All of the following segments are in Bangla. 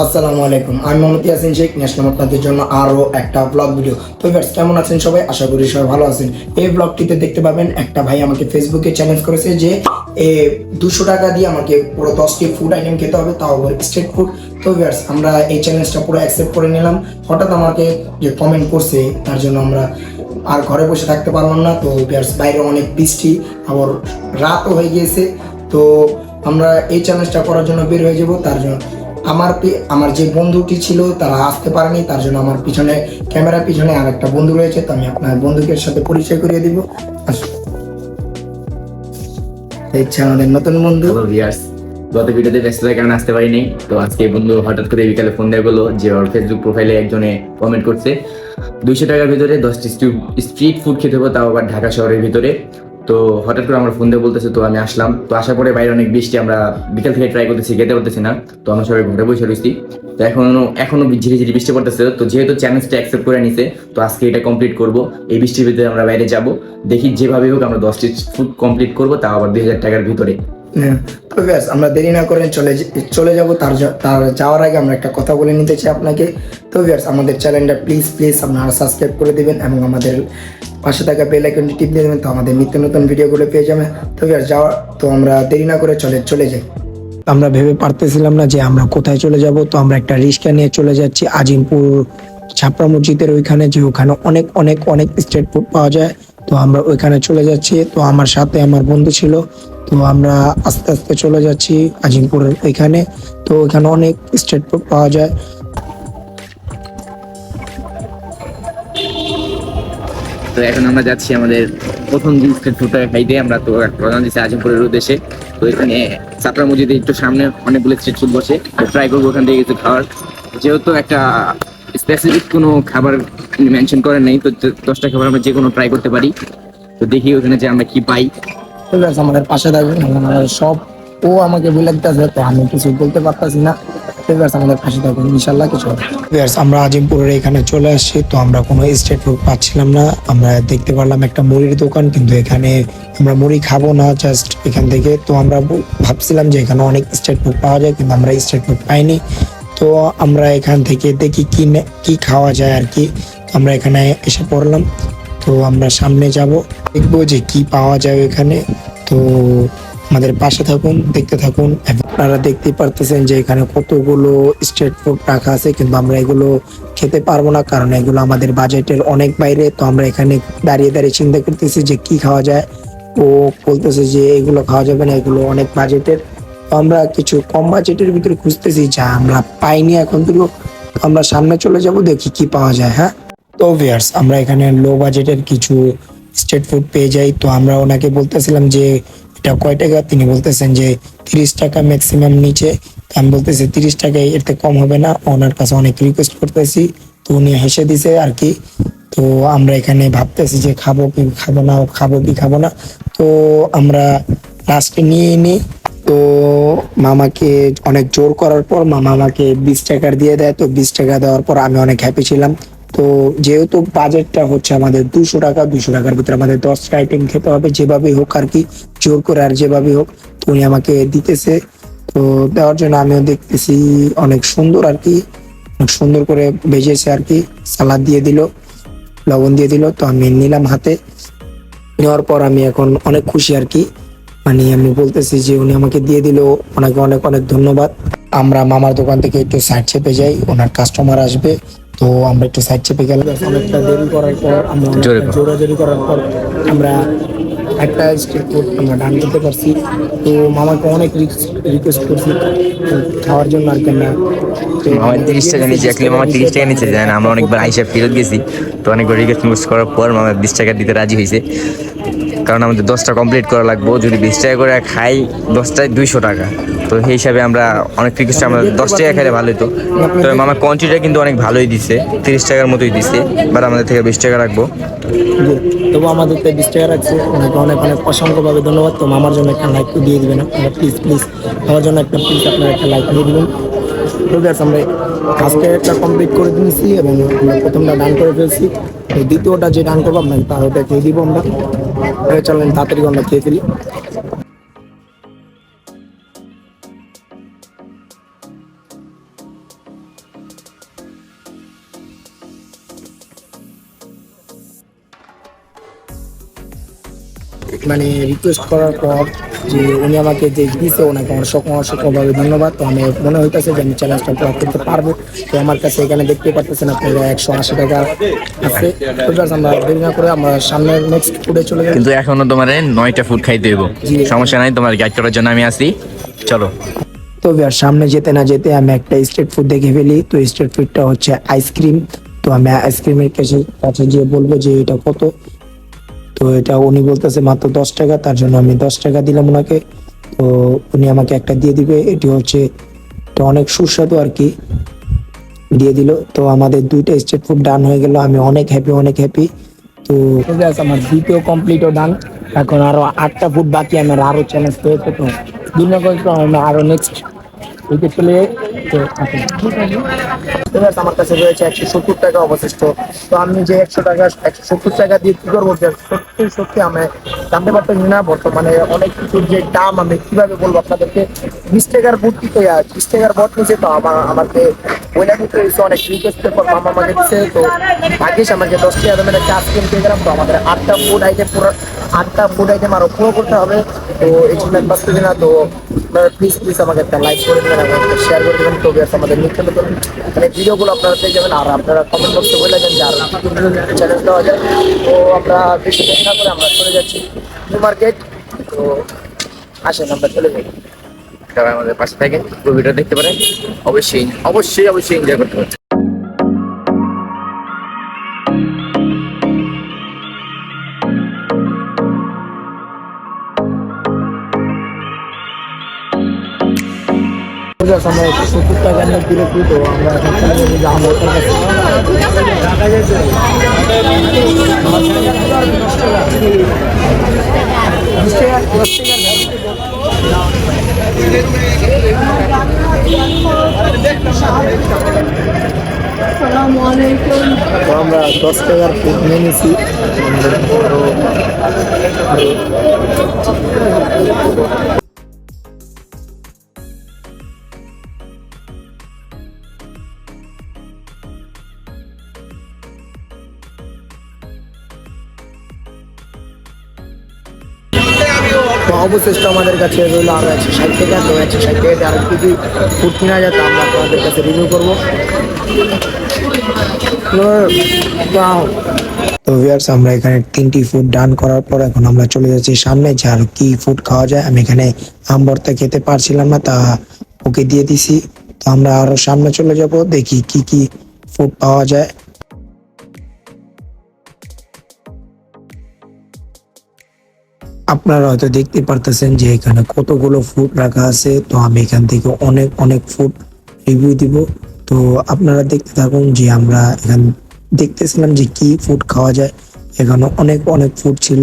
আসসালামু আলাইকুম। আমি মোহাম্মদ ইয়াসিন শেখ নিয়ে আসলাম আপনাদের জন্য আরও একটা ব্লগ ভিডিও। তো ভিউয়ার্স, কেমন আছেন সবাই? আশা করি সবাই ভালো আছেন। এই ব্লগটিতে দেখতে পাবেন একটা ভাই আমাকে ফেসবুকে চ্যালেঞ্জ করেছে যে 200 টাকা দিয়ে আমাকে পুরো 10টি ফুড আইটেম খেতে হবে, তাও আবার স্ট্রিট ফুড। তো ভিউয়ার্স, আমরা এই চ্যালেঞ্জটা পুরো অ্যাকসেপ্ট করে নিলাম। হঠাৎ আমাকে যে কমেন্ট করছে তার জন্য আমরা আর ঘরে বসে থাকতে পারলাম না। তো ভিউয়ার্স, বাইরে অনেক বৃষ্টি, আবার রাতও হয়ে গিয়েছে। তো আমরা এই চ্যালেঞ্জটা করার জন্য বের হয়ে যাব। তার জন্য আমার যে বন্ধুটি ছিল তারা আসতে পারেনি, তার জন্য আমার পিছনে ক্যামেরার পিছনে আর একটা বন্ধু রয়েছে। তো আমি আপনার বন্ধুকে সাথে পরিচয় করিয়ে দিব। হচ্ছে আমাদের নতুন বন্ধু। হ্যালো ভিউয়ার্স, গত ভিডিওতে ব্যস্ততার কারণে আসতে পারিনি। তো আজকে বন্ধু হঠাৎ করে বিকালে ফোন দিয়ে বললো যে ওর ফেসবুক প্রোফাইলে একজনে কমেন্ট করছে 200 টাকার ভিতরে 10টি স্ট্রিট ফুড খেতে হবে, তাও আবার ঢাকা শহরের ভিতরে। তো হঠাৎ করে আমার ফোন দিয়ে বলতেছে, তো আমি আসলাম। তো আসার পরে বাইরে অনেক বৃষ্টি, আমরা বিকাল থেকে ট্রাই করতেছি, খেতে পারতেছি না। তো আমরা সবাই ঘরে বসে রয়েছি। তো এখনো ঝিরি ঝিরি বৃষ্টি পড়তেছে। তো যেহেতু চ্যালেঞ্জটা অ্যাকসেপ্ট করে নিছে, তো আজকে এটা কমপ্লিট করব। এই বৃষ্টির ভিতরে আমরা বাইরে যাব, দেখি যেভাবে হোক আমরা 10টি ফুড কমপ্লিট করবো, তাও আবার 2000 টাকার ভিতরে। তো ব্যাস, আমরা দেরি না করে চলে যাব। তার যাওয়ার আগে আমরা একটা কথা বলে নিতে চাই আপনাকে। তো ব্যাস, আমাদের চ্যানেলটা প্লিজ আপনারা সাবস্ক্রাইব করে দেবেন এবং আমাদের পাশে থাকা বেল আইকনটি টিপ দিয়ে দেবেন, তো আমাদের নিত্য নতুন ভিডিওগুলো পেয়ে যাবেন। তো ব্যাস, তো আমরা দেরি না করে চলে যাই। আমরা ভেবে পারতেছিলাম না যে আমরা কোথায় চলে যাব। তো আমরা একটা রিক্সা নিয়ে চলে যাচ্ছি আজিমপুর ছাপড়া মসজিদের ওইখানে, যে ওখানে অনেক অনেক অনেক স্ট্রিট ফুড পাওয়া যায়। তো আমরা ওইখানে চলে যাচ্ছি। তো আমার সাথে আমার বন্ধু ছিল। তো আমরা আস্তে আস্তে চলে যাচ্ছি আজিমপুরের ওইখানে। তো ওইখানে অনেক স্ট্রিট ফুড পাওয়া যায়। তো এখন আমরা যাচ্ছি আমাদের প্রথম যে স্ট্রিট ফুডটা খাইতে। আমরা তো রওনা দিচ্ছি আজিমপুরের উদ্দেশ্যে। তো এখানে ছাপড়া মসজিদে একটু সামনে অনেকগুলো স্ট্রিট ফুড বসে, তো ট্রাই করবো ওখান থেকে কিছু খাওয়ার। যেহেতু একটা স্পেসিফিক কোনো খাবার মেনশন করেন নাই, তো 10টা খাবার আমরা যে কোনো ট্রাই করতে পারি। তো দেখি ওখানে যে আমরা কি পাই। ঠিক আছে, আমাদের পাশে থাকবেন। আমাদের সব ও আমাকে বলতেছে, তো আমি কিছু বলতে পারতাছি না। ঠিক আছে, আমাদের পাশে থাকবেন, ইনশাল্লাহ কিছু হবে। আমরা আজিমপুরের এখানে চলে আসছি। তো আমরা কোনো স্ট্রিট ফুড পাচ্ছিলাম না। আমরা দেখতে পারলাম একটা মুড়ির দোকান, কিন্তু এখানে আমরা মুড়ি খাবো না জাস্ট এখান থেকে। তো আমরা ভাবছিলাম যে এখানে অনেক স্ট্রিট ফুড পাওয়া যায়, কিন্তু আমরা স্ট্রিট ফুড পাইনি। তো আমরা এখান থেকে দেখি কি খাওয়া যায় আর কি। আমরা এখানে এসে পড়লাম। তো আমরা সামনে যাব, দেখবো যে কি পাওয়া যায় এখানে। তো আমাদের পাশে থাকুন, দেখতে থাকুন। আপনারা দেখতেই পারতেছেন যে এখানে কতগুলো স্ট্রিট ফুড রাখা আছে, কিন্তু আমরা এগুলো খেতে পারবো না, কারণ এগুলো আমাদের বাজেটের অনেক বাইরে। তো আমরা এখানে দাঁড়িয়ে দাঁড়িয়ে চিন্তা করতেছি যে কি খাওয়া যায়। ও বলতেছে যে এগুলো খাওয়া যাবে না, এগুলো অনেক বাজেটের। তো আমরা কিছু কম বাজেটের ভিতরে খুঁজতেছি, যা আমরা পাইনি এখন থেকে। আমরা সামনে চলে যাব, দেখি কি পাওয়া যায়। হ্যাঁ, তো ভিউয়ার্স, আমরা এখানে লো বাজেটের কিছু স্ট্রিট ফুড পেয়ে যাই। তো আমরা ওনাকে বলতেছিলাম যে এটা কয় টাকা। তিনি বলতেছেন যে 30 টাকা ম্যাক্সিমাম নিচে। আমি বলতেছি 30 টাকায় এর থেকে কম হবে না। ওনার কাছে অনেক রিকোয়েস্ট করতেছি, তো উনি হেসে দিছে আর কি। তো আমরা এখানে ভাবতেছি যে খাবো কি খাবো না, খাবো কি খাবো না। তো আমরা লাস্টে নিয়ে নিই। তো মামাকে অনেক জোর করার পর মামা আমাকে 20 টাকার দিয়ে দেয়। তো 20 টাকা দেওয়ার পর আমি অনেক হ্যাপি ছিলাম। তো যেহেতু বাজেটটা হচ্ছে আমাদের 200 টাকা, 200 টাকার ভিতরে আমাদের 10টা আইটেম খেতে হবে, যেভাবেই হোক আর কি, জোর করে আর যেভাবেই হোক। তো উনি আমাকে দিতেছে। তো দেওয়ার জন্য আমিও দেখতেছি অনেক সুন্দর আর কি, অনেক সুন্দর করে ভেজেছে আর কি। সালাদ দিয়ে দিল, লবণ দিয়ে দিল। তো আমি নিলাম হাতে। নেওয়ার পর আমি এখন অনেক খুশি আর কি। মানে আমি বলতেছি যে উনি আমাকে দিয়ে দিল, ওনাকে অনেক অনেক ধন্যবাদ। আমরা মামার দোকান থেকে একটু সাইড চেপে যাই, ওনার কাস্টমার আসবে। তো আমরা একটু সাইড চেপে গেলাম। অনেকটা দেরি করার পর আমরা জোরাজোরি করার পর আমরা একটা স্ট্রিট ফুড আমরা ডান করতে পারছি। তো মামাকে অনেক রিকোয়েস্ট করছি খাওয়ার জন্য আর কি। আমরা আমার 30 টাকা নিচে, মামা 30 টাকা নিচে যায় না। আমরা অনেকবার আইসা ফেরত গেছি। তো অনেকবার রিকোয়েস্ট করার পর মামা 20 টাকা দিতে রাজি হয়েছে, কারণ আমাদের 10টা কমপ্লিট করা লাগবে। যদি 20 টাকা করে খাই, 10টায় 200 টাকা। তো সেই হিসাবে আমরা অনেক রিকোয়েস্ট, আমরা 10 টাকা খাইলে ভালো হতো। তবে মামা কোয়ান্টিটিটা কিন্তু অনেক ভালোই দিছে, 30 টাকার মতোই দিছে। বাট আমাদের থেকে 20 টাকা রাখবো। তবু আমাদের তো 20 টাকা রাখছে, ওনাকে অনেক অনেক অসংখ্যভাবে ধন্যবাদ। তো মামার জন্য একটা লাইক দিয়ে দিবেন আপনারা, প্লিজ আমার জন্য একটা আপনারা একটা লাইক দিয়ে দিবেন। ঠিক আছে, আমরা ফার্স্টে একটা কমপ্লিট করে দিয়েছি এবং আমরা প্রথমটা ডান করে ফেলছি। তো দ্বিতীয়টা যে ডান করবো আপনাকে তার ওটা খেয়ে দিব আমরা। চলেন তাড়াতাড়ি আমরা খেয়ে ফেলি। মানে রিকোয়েস্ট করার পর যে উনি আমাকে যে দিয়েছে ওনাকে অসংখ্যভাবে ধন্যবাদ। তো আমি মনে হইতেছে যে আমি চ্যালেঞ্জটা পুরো করতে পারবো। তো আমার কাছে এখানে দেখতে পাচ্ছেন আপনারা 180 টাকা আছে। তো guys, আমরা দেরি না করে আমরা সামনে নেক্সট ফুডে চলে যাই। কিন্তু এখনো তোমার 9টা ফুড খাইতে হইব, সমস্যা নাই, তোমার গাইড করার জন্য আমি আছি, চলো। তো আর সামনে যেতে না যেতে আমি একটা স্ট্রিট ফুড দেখে ফেলি। তো স্ট্রিট ফুডটা হচ্ছে আইসক্রিম। তো আমি আইসক্রিমের কাছে গিয়ে বলবো যে এটা কত। তো এটা উনি বলতেছে মাত্র 10 টাকা, তার জন্য আমি 10 টাকা দিলাম ওনাকে। তো উনি আমাকে একটা দিয়ে দিবে, এটি হচ্ছে এটা অনেক সুস্বাদু আর কি, দিয়ে দিল। তো আমাদের 2টা স্ট্রিট ফুড ডান হয়ে গেল, আমি অনেক হ্যাপি, অনেক হ্যাপি। তো আমার দ্বিতীয় কমপ্লিটও ডান, এখন আরো 8টা ফুড বাকি, আমার আরো চ্যালেঞ্জ পেয়েছে। তো দিন আমরা আরো নেক্সট উইকে চলে যাই। তো আমার কাছে রয়েছে 170 টাকা অবশিষ্ট। তো আমি যে 170 টাকা দিয়ে কি করবো, সত্যি সত্যি আমি জানতে পারতেছি না বর্তমানে অনেক কিছুর যে দাম, আমি কিভাবে বলবো আপনাদেরকে। 20 টাকার বুট দিতে 20 টাকার বট নিচে, তো আমাকে ওইটা দিতে হয়েছে অনেক রিকোয়েস্টের পর মামা আমাকে দিচ্ছে। তো ভাগ্যিস আমাকে 10 টাকা দামের একটা আইসক্রিম দিয়ে গেলাম। তো আমাদের 8টা ফুড আইটেম আরো পুরো করতে হবে। তো এই জন্য পাচ্ছি না। তো প্লিজ আমাকে একটা লাইক করে দেবেন এবং শেয়ার করে দেবেন। তো আমাদের নিত্য নতুন মানে ভিডিওগুলো আপনারা পেয়ে যাবেন। আর আপনারা কমেন্ট করতে বলে যান যে আরো চ্যালেঞ্জ দেওয়া যায়। তো আমরা বেশি দেরি না করে আমরা চলে যাচ্ছি নিউ মার্কেট। তো আসেন আমরা চলে যাই। সবাই আমাদের পাশে থাকে, পুরো ভিডিও দেখতে পারেন, অবশ্যই এনজয় করতে পারেন। আমরা 170 টাকা নিয়ে পুরোপুরি। তো আমরা এখন চলে যাবো যে আমার কাছে তো আমরা 10 টাকার ফুড নিয়ে নিয়েছি। তো অবশিষ্ট আমাদের কাছে রইলো আরো 160 টাকা। তো 160 টাকাতে আরো কিছু ফুড কিনা যায়, তো আমরা আপনাদের কাছে রিভিউ করবো। তো ভিউয়ার্স, আমরা এখানে 3টি ফুড ডান করার পর এখন আমরা চলে যাচ্ছি সামনে যে আর কি ফুড খাওয়া যায়। আমি এখানে আম ভর্তা খেতে পারছিলাম না, তা ওকে দিয়ে দিছি। তো আমরা আরো সামনে চলে যাব, দেখি কি কি ফুড পাওয়া যায়। আপনারা হয়তো দেখতে পারতেছেন যে এখানে কতগুলো ফুড রাখা আছে। তো আমি এখান থেকে অনেক ফুড রিভিউ দিব। তো আপনারা দেখতে থাকুন যে আমরা এখান দেখতেছিলাম যে কি ফুড খাওয়া যায়। এখানে অনেক ফুড ছিল,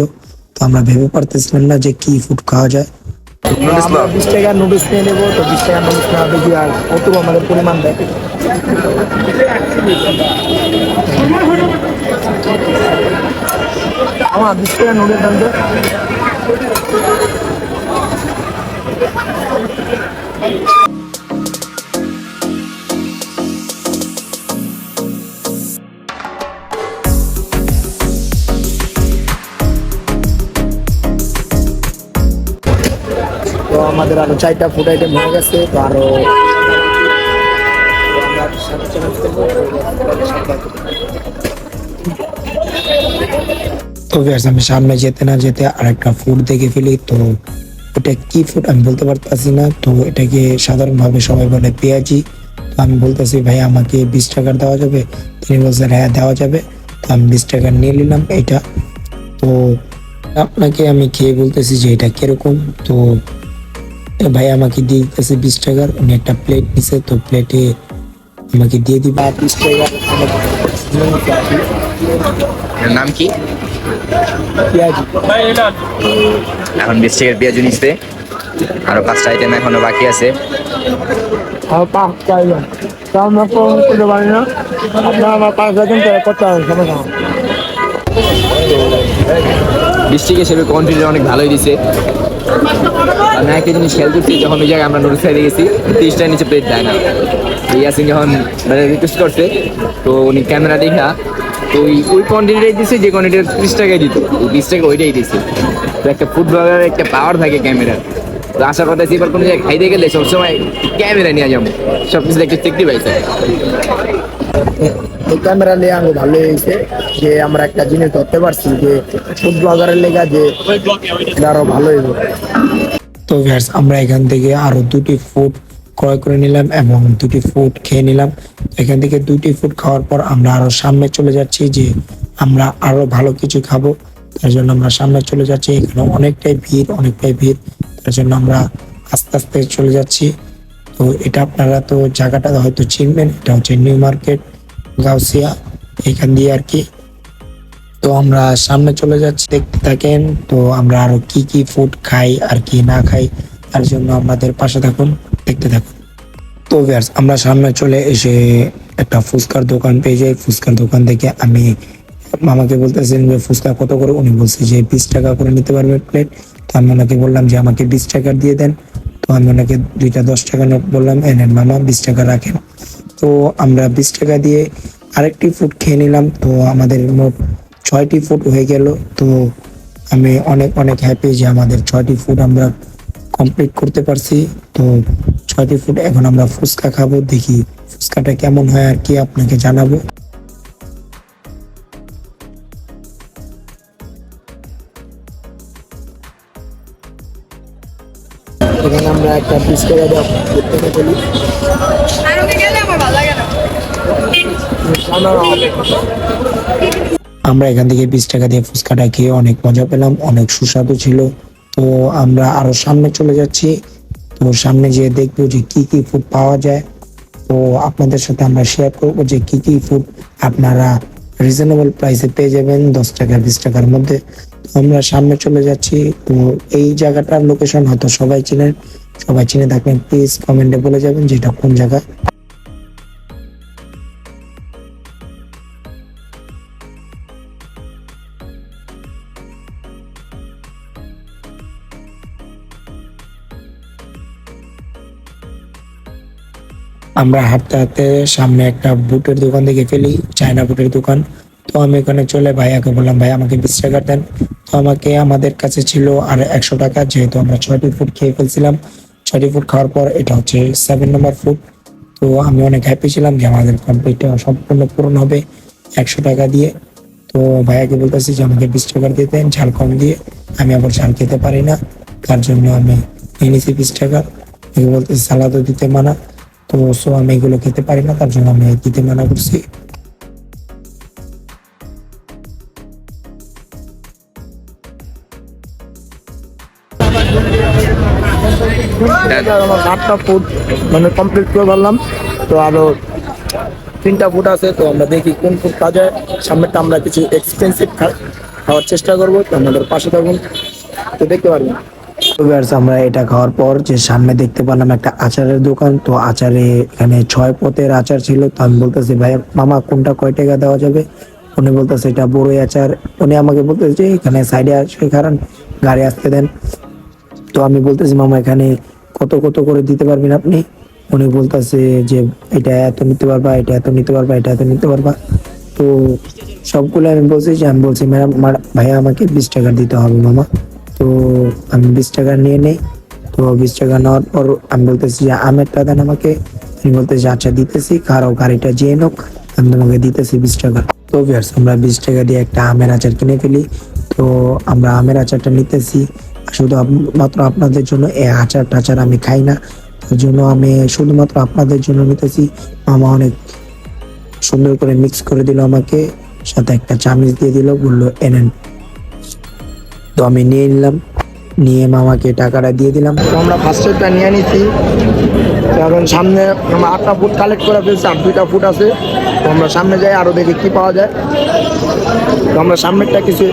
তো আমরা ভেবে পারতেছিলাম না যে কি ফুড খাওয়া যায়। আমরা 20 টাকা নুডলস নিয়ে নেবো। তো 20 টাকা নুডলস না দেখি আর কত আমাদের পরিমাণ দেয়। আমার 20 টাকা নুডলস আনতে। তো আমাদের আরো 4টা ফুড আইটেম হয়ে গেছে। তো আরো তো ভিউয়ার্স, আমি সামনে যেতে না যেতে আরেকটা ফুড দেখে ফেলি। তো ওটা কি ফুড আমি বলতে পারতেছি না। তো এটাকে সাধারণভাবে সবাই বলে পেঁয়াজি। তো আমি বলতেছি ভাই আমাকে 20 টাকার দেওয়া যাবে? তিনি বলছেন হ্যাঁ দেওয়া যাবে। তো আমি 20 টাকা নিয়ে নিলাম এটা। তো আপনাকে আমি খেয়ে বলতেছি যে এটা কিরকম। তো ভাই আমাকে দিয়ে দিতেছে 20 টাকার। উনি একটা প্লেট নিছে, তো প্লেটে আমাকে দিয়ে দিবা 20 টাকা। নাম কি? পেঁয়াজি। এখন 20 টাকার পেঁয়াজু নিচ্ছে, আরো 5টা আইটেম এখনো বাকি আছে। আর 5টা আইটেম তো আমরা করতে পারি না। আপনারা আমার 5 আইটেম করতে হবে সমস্যা। 20 টাকা হিসেবে কোয়ান্টিটি অনেক ভালোই দিছে। আমি একটা জিনিস খেয়াল করছি, যখন ওই জায়গায় আমরা নুডলস খাইতে গেছি 30 টাকার নিচে প্লেট দেয় না। ইয়াসিন যখন মানে রিকোয়েস্ট করছে, তো উনি ক্যামেরা দেখা ওই কোয়ান্টিটিটাই দিছে যে কোয়ান্টিটি 30 টাকায় দিত, 20 টাকা ওইটাই দিছে। তো একটা ফুড ব্লগারের একটা পাওয়ার থাকে ক্যামেরার। তো আশা করতেছি এবার কোনো জায়গায় খাইতে গেলে সবসময় ক্যামেরা নিয়ে যাবো, সব কিছু একটু দেখতে পাইছে। এই ক্যামেরা নিয়ে আমি ভালো হয়েছে যে আমরা একটা জিনিস ধরতে পারছি যে ফুড ব্লগারের লেগা যে এটা আরো ভালো হইব। তো ভিউয়ার্স আমরা এখান থেকে আরো 2টি ফুড ক্রয় করে নিলাম এবং 2টি ফুড খেয়ে নিলাম। এখান থেকে 2টি ফুড খাওয়ার পর আমরা আরো সামনে চলে যাচ্ছি যে আমরা আরো ভালো কিছু খাবো, তার জন্য আমরা সামনে চলে যাচ্ছি। এখানে অনেকটাই ভিড়, তার জন্য আমরা আস্তে আস্তে চলে যাচ্ছি। তো এটা আপনারা তো জায়গাটা হয়তো চিনবেন, এটা হচ্ছে নিউ মার্কেট গাউসিয়া, এখান দিয়ে আর কি। তো আমরা সামনে চলে যাচ্ছি, দেখতে থাকেন। তো আমরা আরো কি কি ফুড খাই আর কি না খাই, তার জন্য আমাদের পাশে থাকুন, দেখতে থাকুন। তো ভিউয়ার্স আমরা সামনে চলে এসে একটা ফুচকার দোকান পেয়ে যাই। ফুচকার দোকান থেকে আমি মামাকে বলতেছেন যে ফুচকা কত করে, উনি বলছে যে 20 টাকা করে নিতে পারবে প্লেট। তো আমি ওনাকে বললাম যে আমাকে 20 টাকা দিয়ে দেন। তো আমি ওনাকে 2টা 10 টাকা নোট বললাম, এনেন মামা 20 টাকা রাখেন। তো আমরা 20 টাকা দিয়ে আরেকটি ফুড খেয়ে নিলাম। তো আমাদের মোট 6টি ফুড হয়ে গেল। তো আমি অনেক অনেক হ্যাপি যে আমাদের 6টি ফুড আমরা কমপ্লিট করতে পারছি। তো 6টি ফুড এখন আমরা ফুচকা খাবো, দেখি ফুচকাটা কেমন হয় আর কি আপনাকে জানাবো। এখানে আমরা একটা 20 টাকা দিয়ে ফুচকা খেলি। আমরা এখান থেকে 20 টাকা দিয়ে ফুচকাটা খেয়ে অনেক মজা পেলাম, অনেক সুস্বাদু ছিল। তো আমরা আরো সামনে চলে যাচ্ছি। তো সামনে যেয়ে দেখবো যে কি কি ফুড পাওয়া যায়। তো আপনাদের সাথে আমরা শেয়ার করবো যে কি কি ফুড আপনারা রিজনেবল প্রাইসে পেয়ে যাবেন 10 টাকা 20 টাকার মধ্যে। তো আমরা সামনে চলে যাচ্ছি। তো এই জায়গাটার লোকেশন হয়তো সবাই চিনেন, সবাই চিনে থাকবেন প্লিজ কমেন্টে বলে যাবেন যে এটা কোন জায়গা। আমরা হাঁটতে হাঁটতে সামনে একটা বুটের দোকান দেখে ফেলি, চায়না বুটের দোকান। তো আমি ওখানে চলে ভাইয়াকে বললাম ভাই আমাকে 20 টাকা দেন। তো আমাকে আমাদের কাছে ছিল আর 100 টাকা, যেহেতু আমরা 6টি ফুড খেয়ে ফেলছিলাম। 6টি ফুড খাওয়ার পর এটা হচ্ছে 7 নম্বর ফুড। তো আমি অনেক হ্যাপি ছিলাম যে আমাদের কমপ্লিট সম্পূর্ণ পূরণ হবে 100 টাকা দিয়ে। তো ভাইয়াকে বলতেছি যে আমাকে 20 টাকা দিয়ে দেন ঝাল কম দিয়ে, আমি আবার ঝাল খেতে পারি না, তার জন্য আমি নিয়ে নিছি 20 টাকা। বলতেছি সালাদও দিতে মানা, তো সো আমি এগুলো খেতে পারি না, তার জন্য আমি দিতে মানা করছি। আমার 8টা ফুড মানে কমপ্লিট করে ফেললাম। তো আরো 3টা ফুড আছে, তো আমরা দেখি কোন ফুড খাওয়া যায়। সামনেটা আমরা কিছু এক্সপেন্সিভ খাওয়ার চেষ্টা করবো, তো আমাদের পাশে থাকুন, তো দেখতে পারবেন। তো ভিউয়ার্স আমরা এটা খাওয়ার পর যে সামনে দেখতে পেলাম একটা আচারের দোকান। তো আচারে এখানে 6 পদের আচার ছিল। তো আমি বলতেছি ভাই মামা কোনটা কয় টাকা দেওয়া যাবে, উনি বলতেছে এটা বড়ই আচার। উনি আমাকে বলতেছে যে এখানে সাইডে আসে কারণ গাড়ি আসতে দেন। তো আমি বলতেছি মামা এখানে কত কত করে দিতে পারবেন আপনি, উনি বলতেছে যে এটা এত নিতে পারবা, এটা এত নিতে পারবা, এটা এত নিতে পারবা। তো সবগুলো আমি বলছি যে আমি বলছি ম্যাডাম ভাইয়া আমাকে 20 টাকা দিতে হবে মামা। তো আমি 20 টাকা নিয়ে নেই। তো 20 টাকা নেওয়ার পর আমি বলতেছি যে আমেরটা দেন আমাকে, আমি বলতেছি আচ্ছা দিতেছি, কারো গাড়িটা যেয়ে নোক, আমি তোমাকে দিতেছি 20 টাকা। তো ভিউয়ার্স আমরা 20 টাকা দিয়ে একটা আমের আচার কিনে ফেলি। তো আমরা আমের আচারটা নিতেছি, শুধু মাত্র আপনাদের জন্য। এই আচার টাচার আমি খাই না, তার জন্য আমি শুধুমাত্র আপনাদের জন্য নিতেছি। মামা অনেক সুন্দর করে মিক্স করে দিল আমাকে, সাথে একটা চামচ দিয়ে দিল, বললো এনেন। তো আমি নিয়ে নিলাম, নিয়ে মামাকে টাকাটা দিয়ে দিলাম। তো আমরা ফার্স্ট এডটা নিয়ে নিচ্ছি। এখন সামনে আমরা 8টা ফুট কালেক্ট করে ফেলছি, আর 2টা ফুট আছে। তো আমরা সামনে যাই আরো দেখি কি পাওয়া যায়। তো আমরা সামনেরটা কিছু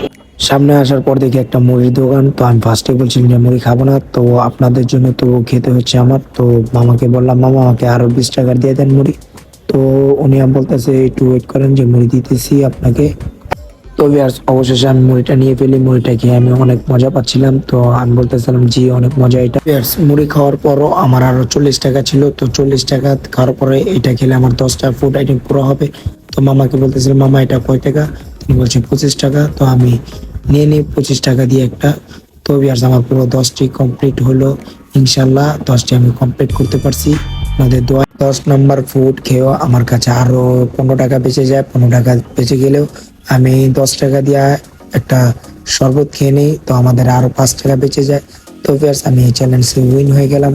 সামনে আসার পর দেখি একটা মুড়ির দোকান। তো আমি ফার্স্টে বলছিলাম যে মুড়ি খাবো না, তো আপনাদের জন্য তো খেতে হচ্ছে আমার। তো মামাকে বললাম মামা আমাকে আরো 20 টাকা দিয়ে দেন মুড়ি। তো উনি বলতেছে একটু ওয়েট করেন যে মুড়ি দিতেছি আপনাকে। তো ভিউয়ার্স অবশেষে আমি মুড়িটা নিয়ে ফেলি। মুড়িটা খেয়ে আমি অনেক মজা পাচ্ছিলাম। তো আমি বলতেছিলাম জি অনেক মজা এটা। ভিউয়ার্স মুড়ি খাওয়ার পরও আমার আরো 40 টাকা ছিল। তো 40 টাকা খাওয়ার পরে এটা খেলে আমার 10টা ফুড আইটেম পুরো হবে। তো মামাকে বলতেছিল মামা এটা কয় টাকা, তিনি বলছে 25 টাকা। তো আমি নিয়ে নিই 25 টাকা দিয়ে একটা। তো ভিউয়ার্স আমার পুরো 10টি কমপ্লিট হলো, ইনশাল্লাহ 10টি আমি কমপ্লিট করতে পারছি আমাদের দোয়া। 10 নম্বর ফুড খেয়েও আমার কাছে আরো 15 টাকা বেঁচে যায়। 15 টাকা বেঁচে গেলেও আমি 10 টাকা দিয়ে একটা শরবত খেয়ে নিই, তো আমাদের আরো 5 টাকা বেঁচে যায়। তো ভিউয়ার্স আমি এই চ্যালেঞ্জে উইন হয়ে গেলাম।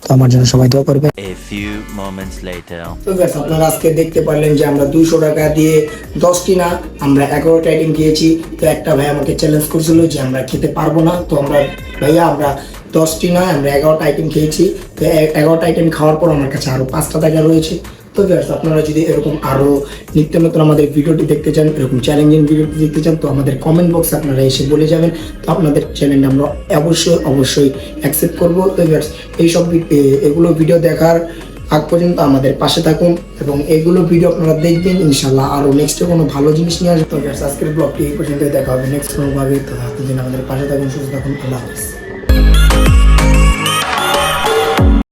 তো আমার জন্য সবাই দোয়া করবেন। A few moments later. তো গাইস আপনারা আজকে দেখতে পারলেন যে আমরা 200 টাকা দিয়ে 10টি না আমরা 11টা আইটেম খেয়েছি। তো একটা ভাই আমাকে চ্যালেঞ্জ করছিল যে আমরা খেতে পারবো না, তো ভাইয়া আমরা 10টি না আমরা 11টা আইটেম খেয়েছি। তো 11টা আইটেম খাওয়ার পর আমার কাছে আরো 5টা টাকা রয়েছে। তো গাইস আপনারা যদি এরকম আরো নিত্য নতুন আমাদের ভিডিওটি দেখতে চান, এরকম চ্যালেঞ্জিং ভিডিওটি দেখতে চান, তো আমাদের কমেন্ট বক্সে আপনারা এসে বলে যাবেন। তো আপনাদের চ্যানেলটা আমরা অবশ্যই অ্যাকসেপ্ট করবো। তো গাইস এগুলো ভিডিও দেখার আগ পর্যন্ত আমাদের পাশে থাকুন এবং এগুলো ভিডিও আপনারা দেখবেন, ইনশাল্লাহ আরো নেক্সটে কোনো ভালো জিনিস নিয়ে আসবে। তো আজকের ব্লগটি এই পর্যন্ত, দেখা হবে নেক্সট কোনো ভাবে। তো এতদিন আমাদের পাশে থাকুন, সুস্থ থাকুন, আল্লাহ হাফেজ।